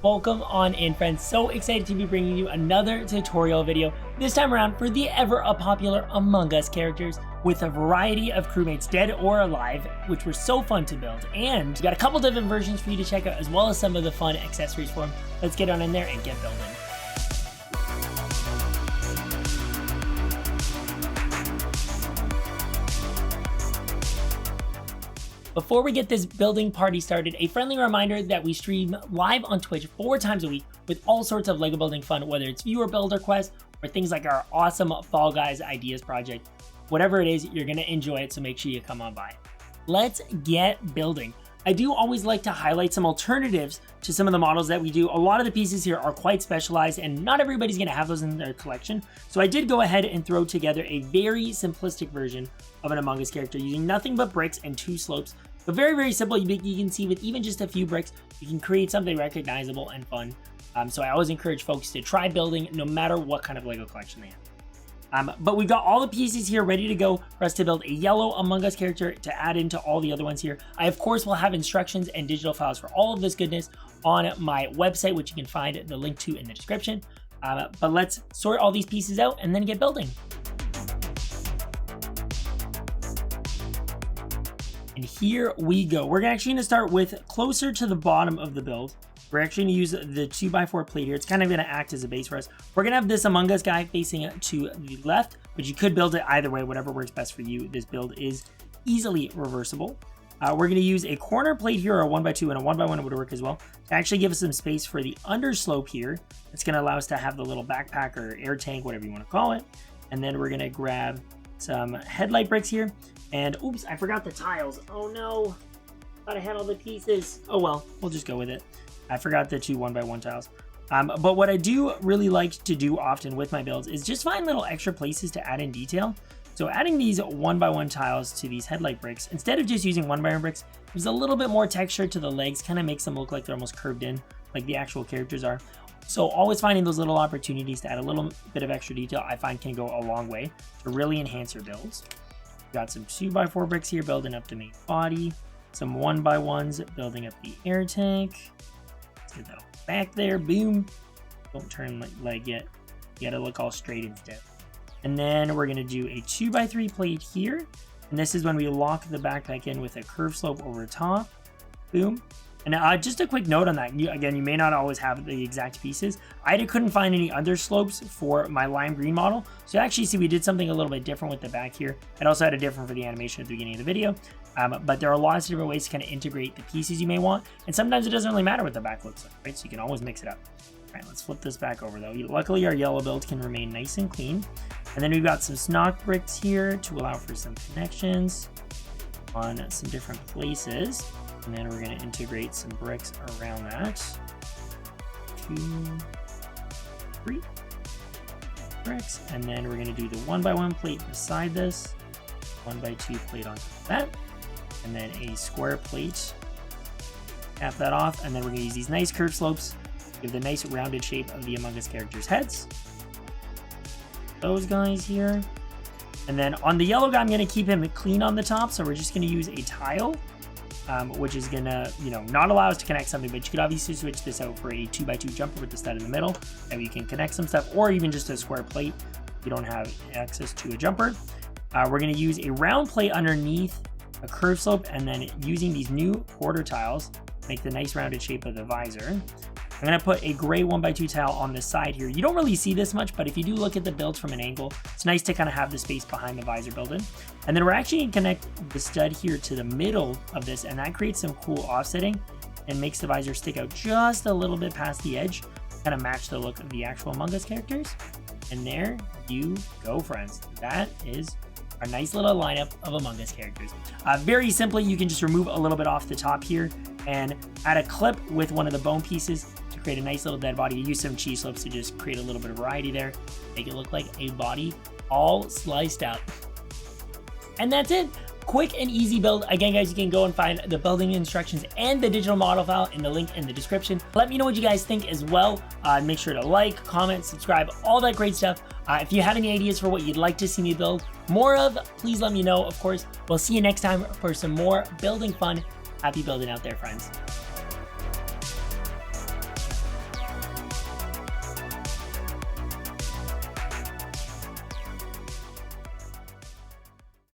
Welcome on in, friends. So excited to be bringing you another tutorial video, this time around for the ever popular Among Us characters with a variety of crewmates dead or alive, which were so fun to build. And we got a couple different versions for you to check out, as well as some of the fun accessories for them. Let's get on in there and get building. Before we get this building party started, a friendly reminder that we stream live on Twitch 4 times a week with all sorts of LEGO building fun, whether it's viewer builder quests or things like our awesome Fall Guys ideas project. Whatever it is, you're going to enjoy it, so make sure you come on by. Let's get building. I do always like to highlight some alternatives to some of the models that we do. A lot of the pieces here are quite specialized and not everybody's going to have those in their collection. So I did go ahead and throw together a very simplistic version of an Among Us character using nothing but bricks and 2 slopes. But very simple. You can see with even just a few bricks, you can create something recognizable and fun. So I always encourage folks to try building no matter what kind of LEGO collection they have. But we've got all the pieces here ready to go for us to build a yellow Among Us character to add into all the other ones here. I, of course, will have instructions and digital files for all of this goodness on my website, which you can find the link to in the description. But let's sort all these pieces out and then get building. And here we go. We're actually going to start with closer to the bottom of the build. We're actually going to use the 2x4 plate here. It's kind of going to act as a base for us. We're going to have this Among Us guy facing to the left, but you could build it either way, whatever works best for you. This build is easily reversible. We're going to use a corner plate here, or a 1x2, and a 1x1 would work as well, to actually give us some space for the underslope here. It's going to allow us to have the little backpack or air tank, whatever you want to call it. And then we're going to grab some headlight bricks here. And oops, I forgot the tiles. Oh no, thought I had all the pieces. Oh well, we'll just go with it. I forgot the 2 1x1 tiles. But what I do really like to do often with my builds is just find little extra places to add in detail. So adding these 1x1 tiles to these headlight bricks, instead of just using 1x1 bricks, gives a little bit more texture to the legs, kind of makes them look like they're almost curved in, like the actual characters are. So always finding those little opportunities to add a little bit of extra detail, I find can go a long way to really enhance your builds. Got some 2x4 bricks here building up the main body, some 1x1s building up the air tank. Let's get that back there, boom. Don't turn like yet. You gotta look all straight instead. And then we're gonna do a 2x3 plate here. And this is when we lock the backpack in with a curved slope over top, boom. And just a quick note on that, again, you may not always have the exact pieces. I couldn't find any other slopes for my lime green model. So actually see we did something a little bit different with the back here. It also had a different for the animation at the beginning of the video. But there are lots of different ways to kind of integrate the pieces you may want. And sometimes it doesn't really matter what the back looks like, right? So you can always mix it up. All right, let's flip this back over though. Luckily our yellow build can remain nice and clean. And then we've got some snock bricks here to allow for some connections on some different places. And then we're going to integrate some bricks around that. 2, 3 bricks. And then we're going to do the 1x1 plate beside this. 1x2 plate on top of that. And then a square plate. Cap that off. And then we're going to use these nice curved slopes to give the nice rounded shape of the Among Us characters' heads. Those guys here. And then on the yellow guy, I'm going to keep him clean on the top. So we're just going to use a tile. Which is gonna, not allow us to connect something, but you could obviously switch this out for a 2x2 jumper with the stud in the middle, and you can connect some stuff, or even just a square plate if you don't have access to a jumper. We're gonna use a round plate underneath a curved slope, and then using these new quarter tiles, make the nice rounded shape of the visor. I'm going to put a gray 1x2 tile on the side here. You don't really see this much, but if you do look at the build from an angle, it's nice to kind of have the space behind the visor built in. And then we're actually going to connect the stud here to the middle of this, and that creates some cool offsetting and makes the visor stick out just a little bit past the edge, kind of match the look of the actual Among Us characters. And there you go, friends. That is our nice little lineup of Among Us characters. Very simply, you can just remove a little bit off the top here and add a clip with one of the bone pieces to create a nice little dead body. You use some cheese slopes to just create a little bit of variety there, make it look like a body all sliced out. And that's it. Quick and easy build. Again, guys, you can go and find the building instructions and the digital model file in the link in the description. Let me know what you guys think as well. Make sure to like, comment, subscribe, all that great stuff. If you have any ideas for what you'd like to see me build more of, please let me know. Of course, we'll see you next time for some more building fun. Happy building out there, friends.